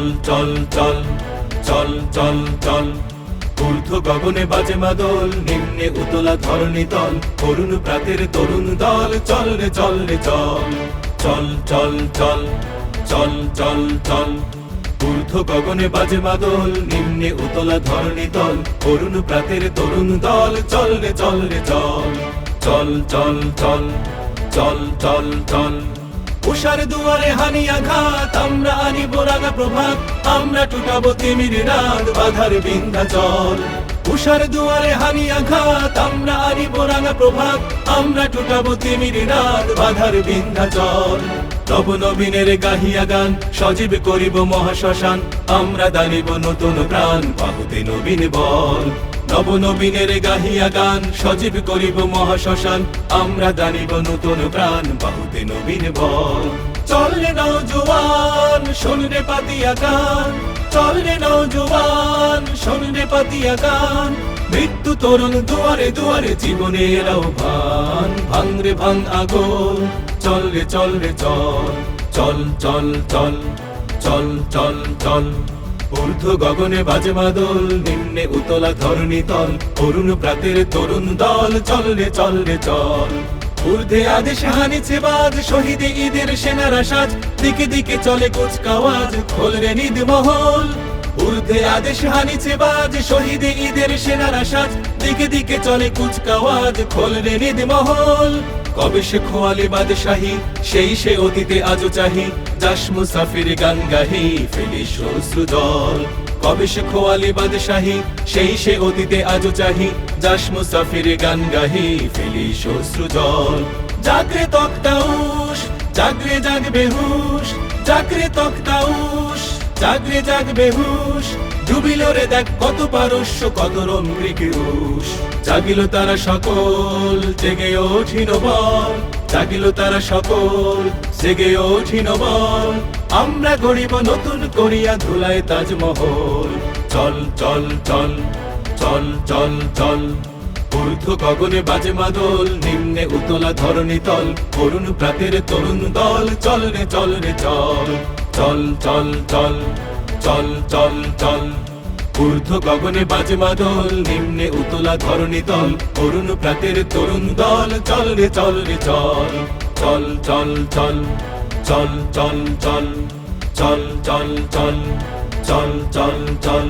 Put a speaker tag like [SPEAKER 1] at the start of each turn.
[SPEAKER 1] চল চল চল চল চল চল ঊর্ধ্ব গগনে বাজে মাদল, নিম্নে উতলা ধরণী তল, অরুণ প্রাতের তরুণ দল, চল রে চল রে চল চল চল চল চল চল চল ঊর্ধ্ব গগনে বাজে মাদল, নিম্নে উতলা ধরণী তল, অরুণ প্রাতের তরুণ দল, চল রে চল রে চল চল চল চল চল চল চল উষার দুয়ারে হানি আঘাত, আমরা আনিব রাঙা প্রভাত, আমরা টুটাবো তিমির রাত, বাধার বিন্ধ্যাচল। উষার দুয়ারে হানি আঘাত, আমরা আনিব রাঙা প্রভাত, আমরা টুটাবো তিমির রাত, বাধার বিন্ধ্যাচল। নব নবীনের গাহিয়া গান, সজীব করিব মহাশ্মশান, আমরা দানিব নতুন প্রাণ, বাহুতে নবীন বল। নব নবীনের গাহিয়া গান, সজীব করিব মহাশ্মশান, আমরা দানিব নতুন প্রাণ, বাহুতে নবীন বল। চল রে নওজোয়ান, শোন রে পাতিয়া গান, চল রে নওজোয়ান, শোন রে পাতিয়া গান, মৃত্যু তরুণ দুয়ারে দুয়ারে জীবনের আহ্বান, ভাঙ রে ভাঙ আগুন, চল রে চল রে চল চল চল চল চল চল চল ঊর্ধ্ব গগনে বাজে মাদল, নিম্নে উতলা ধরণী তল, অরুণ প্রাতের তরুণ দল, চল রে চল রে চল। ঊর্ধ্বে আদেশ হানিছে বাজ, শহীদে ঈদের সেনারা সাজ, দিকে দিকে চলে কুচকাওয়াজ, খোল রে নিদ মহল। ঊর্ধ্বে আদেশ হানিছে বাজ, শহীদে ঈদের সেনারা সাজ, দিকে দিকে চলে কুচকাওয়াজ, খোল রে নিদ মহল। কবে সে খোয়ালে বাদশাহী, সেই সে অতীতে আজও চাহি, যাস মুসাফির গান গাহি, ফেলিস অশ্রু জল। কবে সে খোয়ালে বাদশাহী, সেই সে অতীতে আজও চাহি, যাস মুসাফির গান গাহি, ফেলিস অশ্রু জল। জাগরে তক্তাউশ, জাগরে জাগবে হুশ, জাগরে তক্তাউশ, জাগরে জাগবে হুশ, ডুবিল রে দেখ কত পারস্য, কত রমৃগ রুষ। জাগিল তারা সকল, জেগে ওঠিন বল, জাগিল তারা সকল, জেগে ওঠিন বল, আমরা গড়িব নতুন করিয়া ধুলায় তাজমহল। চল চল চল চল চল চল ঊর্ধ্ব গগনে বাজে মাদল, নিম্নে উতলা ধরণী তল, অরুণ প্রাতের তরুণ দল, চল রে চল রে চল চল চল চল চল চল চল ঊর্ধ্ব গগনে বাজে মাদল, নিম্নে উতলা ধরণী তল, অরুণ প্রাতের তরুণ দল, চল রে চল রে চল চল চল চল চল চল চল চল চল চল চল চল চল